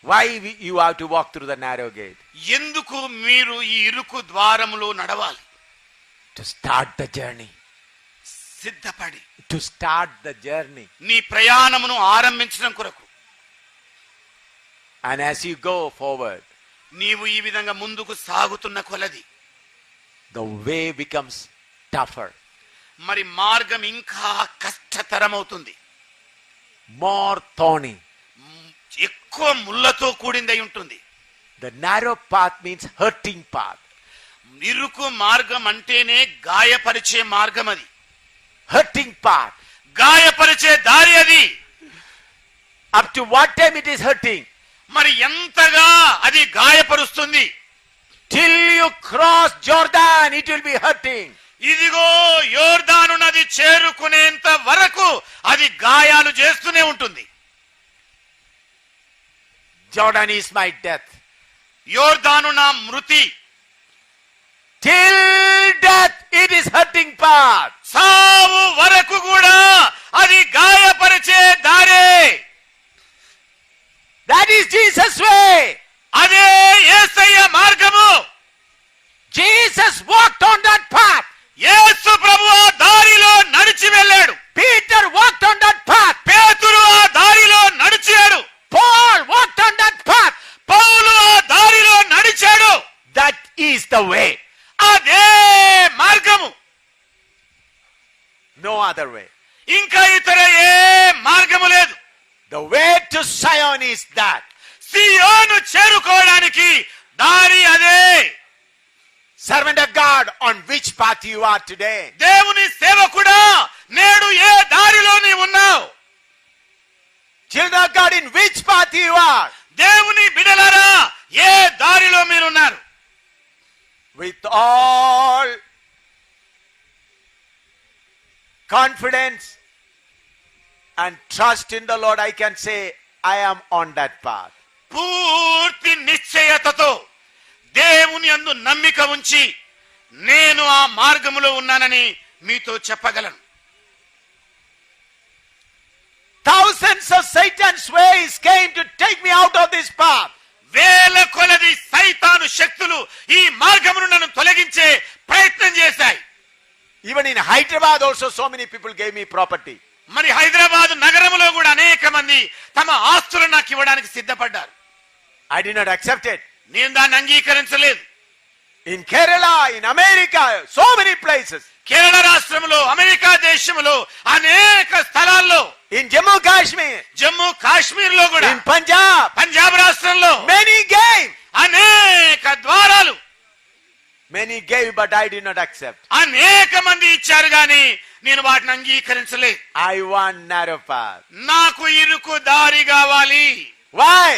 Why you have to walk through the narrow gate? ఎందుకు మీరు ఈ ఇరుకు ద్వారములో నడవాలి? To start the journey. సిద్ధపడి. To start the journey. నీ ప్రయాణమును ఆరంభించడం కొరకు. And as you go forward, నీవు ఈ విధంగా ముందుకు సాగుతున్న కొలది the way becomes tougher. మరి మార్గం ఇంకా కష్టతరమవుతుంది. More thorny. ఎక్కువ ముళ్ళతో కూడిందై ఉంటుంది. The narrow path means hurting path. ఇరుకు మార్గం అంటేనే గాయపరిచే మార్గం అది. Hurting path. గాయపరిచే దారి అది. Up to what time it is hurting? మరి ఎంతగా అది గాయపరుస్తుంది? Till you cross Jordan, it will be hurting. ఇదిగో యోర్దాను నది చేరుకునేంత వరకు అది గాయాలు చేస్తూనే ఉంటుంది. Jordan is my death. యోర్దాను నా మృతి. Till death, it is hurting path. సావు వరకు కూడా అది గాయపరిచే దారే. That is Jesus' way. అదే యేసయ్య మార్గము. Jesus walked on that path. యేసు ప్రభువు ఆ దారిలో నడిచి వెళ్ళాడు. Peter walked on that path. పేతురు ఆ దారిలో నడిచాడు. Paul walked on that path. పౌలు ఆ దారిలో నడిచాడు. That is the way. అదే మార్గము. No other way. ఇంకా ఇతర ఏ మార్గము లేదు. The way to Zion is that. సియోను చేరుకోవడానికి దారి అదే. Servant of God, on which path you are today? దేవుని సేవకుడా, నేడు ఏ దారిలో నీవు ఉన్నావు? Children of God, in which path you are? దేవుని బిడ్డలారా, ఏ దారిలో మీరున్నారు? With all confidence and trust in the Lord, I can say, I am on that path. పూర్తి నిశ్చయతతో దేవుని యందు నమ్మిక ఉంచి నేను ఆ మార్గములో ఉన్నానని మీతో చెప్పగలను. Thousands of Satan's ways came to take me out of this path. వేల కొలది సైతాను శక్తులు ఈ మార్గమును నన్ను తొలగించే ప్రయత్నం చేశాయి. Even in Hyderabad also so many people gave me property. మరి హైదరాబాద్ నగరములో కూడా అనేక మంది తమ ఆస్తులను నాకు ఇవ్వడానికి సిద్ధపడ్డారు. I did not accept it. నేను దాన్ని అంగీకరించలేదు. In Kerala, in America, so many places. Kerala రాష్ట్రంలో, అమెరికా దేశంలో అనేక స్థలాల్లో, in Jammu Kashmir, Jammu Kashmir లో కూడా, in Punjab, పంజాబ్ రాష్ట్రంలో many gave. అనేక ద్వారాలు. Many gave, but I did not accept. అనేక మంది ఇచ్చారు గాని నేను వాటిని అంగీకరించలేదు. I want narrow path. నాకు ఇరుకు దారి కావాలి. Why?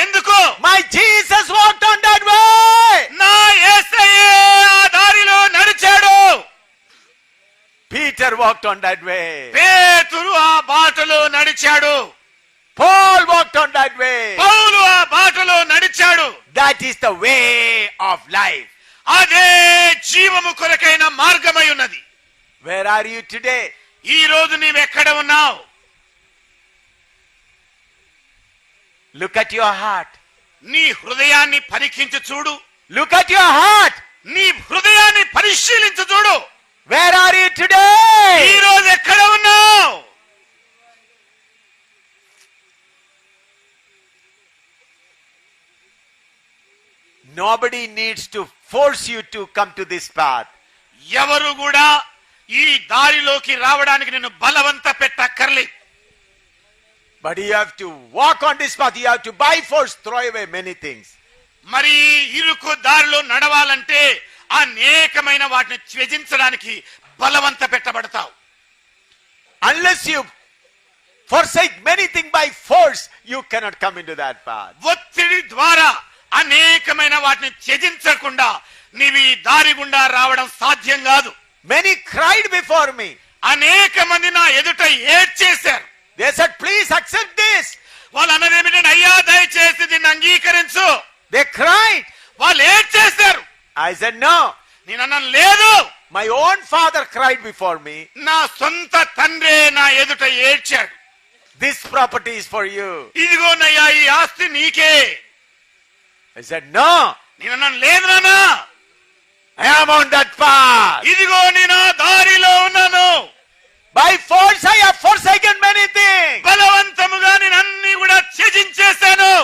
ఎందుకు? My Jesus walked on that way. నా యేసయ్య ఆ దారిలో నడిచాడు. Peter walked on that way. పేతురు ఆ బాటలో నడిచాడు. Paul walked on that way. పౌలు ఆ బాటలో నడిచాడు. That is the way of life. అదే జీవము కొరకైన మార్గమై ఉన్నది. Where are you today? ఈ రోజు నీవెక్కడ ఉన్నావు? Look at your heart. నీ హృదయాన్ని పరీక్షించి చూడు. Look at your heart. నీ హృదయాన్ని పరిశీలించి చూడు. Where are you today? ఈ రోజు ఎక్కడ ఉన్నావు? Nobody needs to force you to come to this path. ఎవరు కూడా ఈ దారిలోకి రావడానికి నిన్ను బలవంత పెట్టక్కర్లేదు. But you have to walk on this path. You have to by force throw away many things. మరి ఇరుకు దారిలో నడవాలంటే అనేకమైన వాటిని త్యజించడానికి బలవంత పెట్టబడతావు. Unless you forsake many things by force, you cannot come into that path. ఒత్తిడి ద్వారా అనేకమైన వాటిని త్యజించకుండా నీవు ఈ దారి గుండా రావడం సాధ్యం కాదు. Many cried before me. అనేక మంది నా ఎదుట ఏడ్చేశారు. They said, please accept this. వాళ్ళు అన్నది ఏమిటంటే, అయ్యా దయచేసి దీన్ని అంగీకరించు. They cried. వాళ్ళు ఏడ్చేశారు. I said, no. నేను అన్నాను, లేదు. My own father cried before me. నా సొంత తండ్రే నా ఎదుట ఏడ్చాడు. This property is for you. ఇదిగోనయ్యా ఈ ఆస్తి నీకే. I said, no. నేను అన్నాను, లేదు నాన్నా, I am on that path. ఇదిగో నేను ఆ దారిలో ఉన్నాను. By force I have forsaken many things. బలవంతముగా నేను అన్ని కూడా త్యజించేశాను.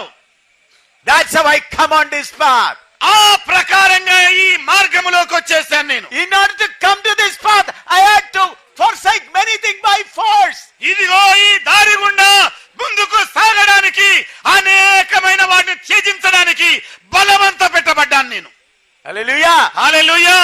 That's how I come on this path. ఆ ప్రకారంగా ఈ మార్గములోకి వచ్చేసాను నేను. In order to come to this path, I had to forsake many things by force. ఇదిగో ఈ దారి గుండా ముందుకు సాగడానికి అనేకమైన వాటిని త్యజించడానికి బలవంత పెట్టబడ్డాను నేను. Hallelujah. Hallelujah.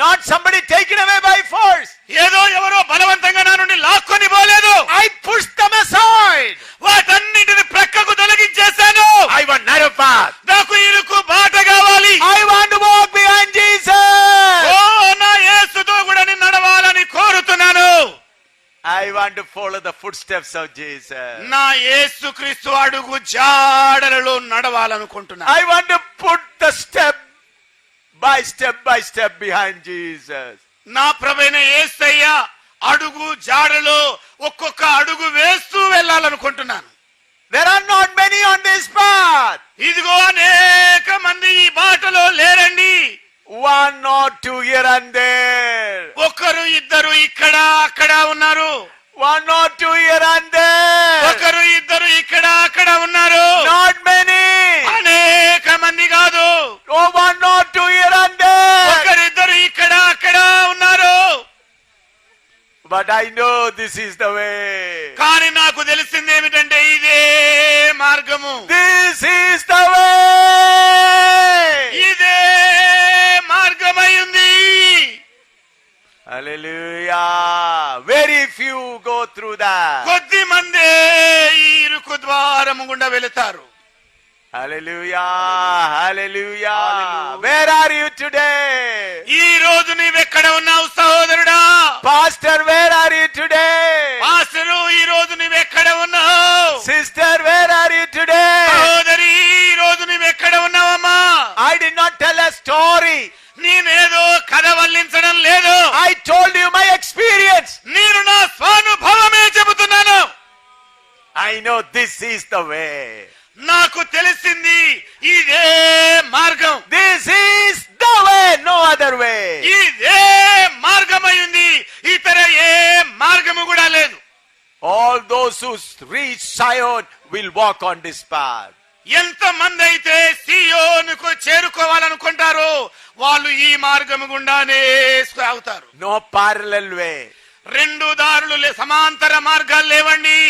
Not somebody taken away by force. ఏదో ఎవరో బలవంతంగా నా నుండి లాక్కొని పోలేదు. I pushed them aside. వాటన్నిటిని ప్రక్కకు తొలగించేశాను. I want narrow path. నాకు ఇరుకు బాట కావాలి. I want to walk behind Jesus. ఓ నా యేసుతో కూడా నేను నడవాలని కోరుతున్నాను. I want to follow the footsteps of Jesus. నా యేసుక్రీస్తు అడుగు జాడలలో నడవాలనుకుంటున్నాను. I want to put the step by step behind Jesus. నా ప్రభువైన యేసయ్య అడుగు జాడలో ఒక్కొక్క అడుగు వేస్తూ వెళ్ళాలనుకుంటున్నాను. There are not many on this path. ఇదిగో అనేక మంది ఈ బాటలో లేరండి. One or two here and there. ఒకరు ఇద్దరు ఇక్కడ అక్కడ ఉన్నారు. One or two here and there. ఒకరు ఇద్దరు ఇక్కడ అక్కడ ఉన్నారు. Not many. అనేక మంది కాదు. Oh, one or two here and there. ఒకరిద్దరు ఇక్కడ అక్కడ ఉన్నారు. But I know this is the way. కానీ నాకు తెలిసింది ఏమిటంటే ఇదే మార్గము. This is the way. ఇదే మార్గమై ఉంది. Hallelujah. Very few go through that. కొద్ది మందే ఈ ఇరుకు ద్వారము గుండా వెళతారు. Hallelujah. Hallelujah. Where are you today? ఈ రోజు నీవెక్కడ ఉన్నావు సహోదరుడా? Pastor, where are you today? Pastor, ఈ రోజు నీవెక్కడ ఉన్నావు? Sister, where are you today? సహోదరి, ఈ రోజు నీవెక్కడ ఉన్నావమ్మా? I did not tell a story. నేనేదో కథ వల్లించడం లేదు. I told you my experience. నేను నా స్వానుభవమే చెబుతున్నాను. I know this is the way. నాకు తెలిసింది ఇదే మార్గం. This is the way, no other way. ఇదే మార్గమై ఉంది, ఇతర ఏ మార్గము కూడా లేదు. All those who reach Zion will walk on this path. ఎంత మంది అయితే సియోనుకు చేరుకోవాలనుకుంటారో వాళ్ళు ఈ మార్గము గుండానే సాగుతారు. No parallel way. రెండు దారులు సమాంతర మార్గాలు లేవండి.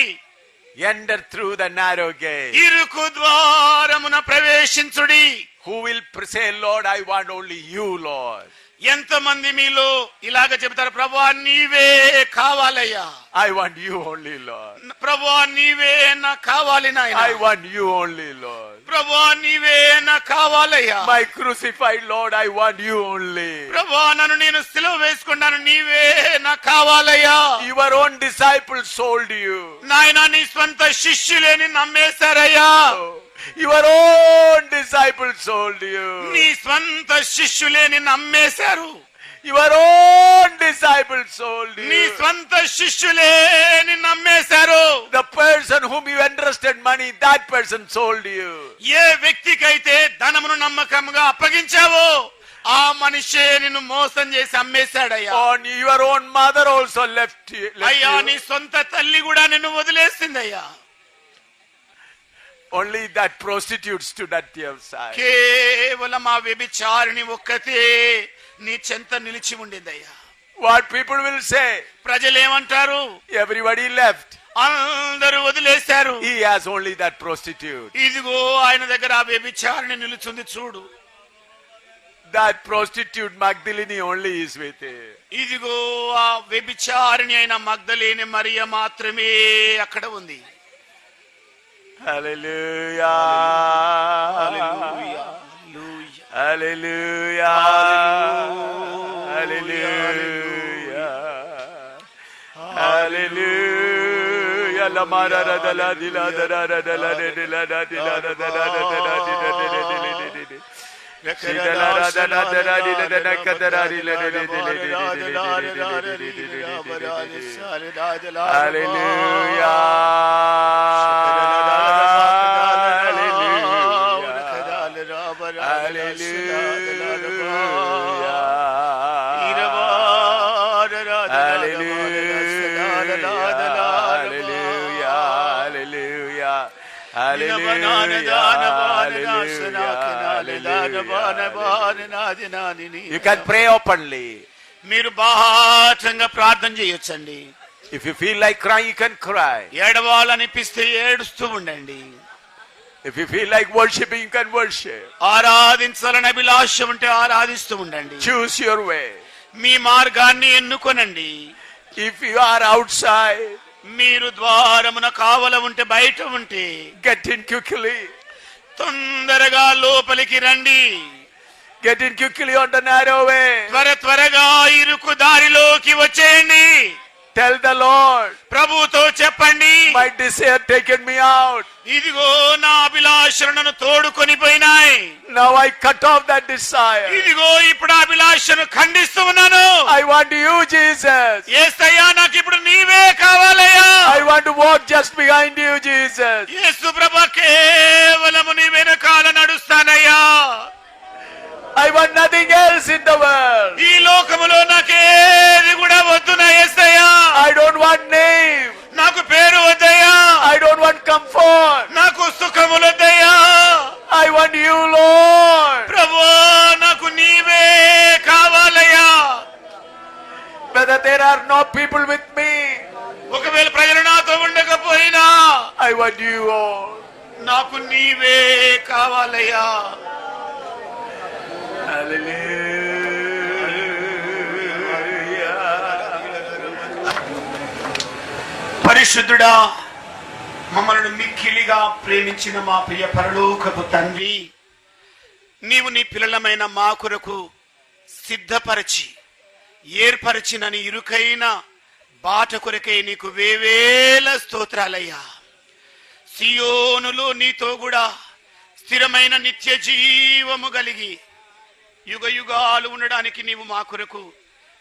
Enter through the narrow gate. ఇరుకు ద్వారమున ప్రవేశించుడి. Who will say, Lord, I want only you, Lord. ఎంత మంది మీలో ఇలాగ చెబుతారు, ప్రభువా నీవే కావాలయ్యా. I want you only, Lord. ప్రభువా నీవే నాకు కావాలి నాయనా. I want you only, Lord. ప్రభువా నీవే నాకు కావాలయ్యా. My crucified Lord, I want you only. ప్రభువా నన్ను నేను సిలువ వేసుకున్నాను, నీవే నాకు కావాలయ్యా. Your own disciples sold you. నాయనా నీ స్వంత శిష్యులే నిన్ను నమ్మేశారయ్యా. Your own disciples sold you. నీ స్వంత శిష్యులే నిన్ను నమ్మేశారు. Your own disciples sold you. నీ స్వంత శిష్యులే నిన్ను నమ్మేశారు. The person whom you entrusted money, that person sold you. ఏ వ్యక్తికైతే ధనమును నమ్మకంగా అప్పగించావో ఆ మనిషే నిన్ను మోసం చేసి అమ్మేశాడయ్యా. On your own mother also left you. అయ్యా నీ సొంత తల్లి కూడా నిన్ను వదిలేసిందయ్యా. Only that prostitute stood at your side. కేవలం ఆ వ్యభిచారిణి ఒక్కతే నీ చెంత నిలిచి ఉండిందయ్యా. What people will say? ప్రజలేమంటారు? Everybody left. అందరూ వదిలేశారు. He has only that prostitute. ఇదిగో ఆయన దగ్గర ఆ వ్యభిచారిణి నిలుచుంది చూడు. That prostitute Magdalene only is with him. ఇదిగో ఆ వ్యభిచారిణి అయిన మగ్దలేని మరియ మాత్రమే అక్కడ ఉంది. Hallelujah. Hallelujah. Hallelujah. Hallelujah. Hallelujah. La marara da la di la da da da la di la da di la da da da da da di. You can pray openly. మీరు బాహాటంగా ప్రార్థన చేయొచ్చండి. If you feel like crying, you can cry. ఏడవాలనిపిస్తే ఏడుస్తూ ఉండండి. If you feel like worshiping, you can worship. ఆరాధించాలని అభిలాష ఉంటే ఆరాధిస్తూ ఉండండి. Choose your way. మీ మార్గాన్ని ఎన్నుకొనండి. If you are outside, మీరు ద్వారమున కావల ఉంటే బయట ఉంటే get in quickly. తొందరగా లోపలికి రండి. Get in quickly on the narrow way. త్వరగా ఇరుకు దారిలోకి వచ్చేయండి. Tell the Lord, ప్రభువుతో చెప్పండి, my desire taken me out. ఇదిగో నా అభిలాషలు నన్ను తోడుకొని పోయినాయి. Now I cut off that desire. ఇదిగో ఇప్పుడు అభిలాషను ఖండిస్తూ ఉన్నాను. I want you, Jesus. యేసయ్యా, నాకు ఇప్పుడు నీవే కావాలయ్యా. I want to walk just behind you, Jesus. యేసు ప్రభు, కేవలము నీ వెనకాల నడుస్తానయ్యా. I want nothing else in the world. ఈ లోకములో నాకేది కూడా వద్దు నా యేసయ్యా. I don't want name. నాకు పేరు వద్దయ్యా. I don't want comfort. నాకు సుఖములు వద్దయ్యా. I want you, Lord. ప్రభువా, నాకు నీవే కావాలయ్యా. Whether there are no people with me, ఒకవేళ ప్రజలు నాతో ఉండకపోయినా I want you, Lord. నాకు నీవే కావాలయ్యా. పరిశుద్ధుడా, మమ్మల్ని మిక్కిలిగా ప్రేమించిన మా ప్రియ పరలోకపు తండ్రి, నీవు నీ పిల్లలమైన మా కొరకు సిద్ధపరచి ఏర్పరచినని ఇరుకైన బాట కొరకై నీకు వేవేల స్తోత్రాలయ్యా. సియోనులో నీతో కూడా స్థిరమైన నిత్య జీవము కలిగి యుగ యుగాలు ఉండడానికి నీవు మా కొరకు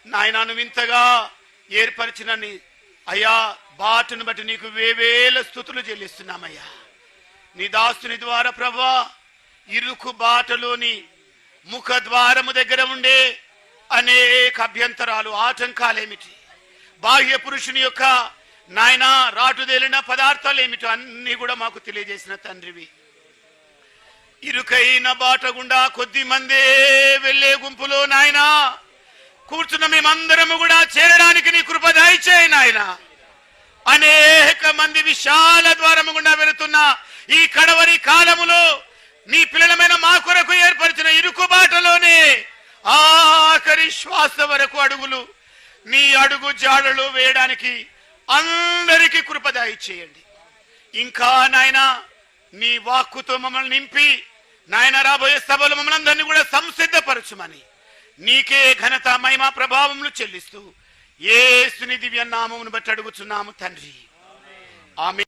నాయనాను వింతగా ఏర్పరిచినని అయ్యా బాటను బట్టి నీకు వేవేల స్తుతులు చెల్లిస్తున్నామయ్యా. నీ దాస్తుని ద్వారా ప్రభువా, ఇరుకు బాటలోని ముఖ ద్వారము దగ్గర ఉండే అనేక అభ్యంతరాలు, ఆటంకాలేమిటి, బాహ్య పురుషుని యొక్క నాయన రాటుదేలిన పదార్థాలు ఏమిటో అన్ని కూడా మాకు తెలియజేసిన తండ్రివి. ఇరుకైన బాట గుండా కొద్ది మందే వెళ్లే గుంపులో నాయనా కూర్చున్న మేమందరము కూడా చేరడానికి నీ కృప దయచేయి నాయనా. అనేక మంది విశాల ద్వారము గుండా వెళుతున్న ఈ కడవరి కాలములో నీ పిల్లలమైన మా కొరకు ఏర్పరిచిన ఇరుకు బాటలోనే ఆఖరి శ్వాస వరకు అడుగులు నీ అడుగు జాడలు వేయడానికి అందరికీ కృప దయచేయండి. ఇంకా నాయనా నీ వాక్కుతో మమ్మల్ని నింపి నాయన రాబోయే సభలు మమ్మల్ని అందరినీ కూడా సంసిద్ధపరచుమని నీకే ఘనత మహిమ ప్రభావములు చెల్లిస్తూ యేసుని దివ్య నామమును బట్టి అడుగుచున్నాము తండ్రి. ఆమేన్.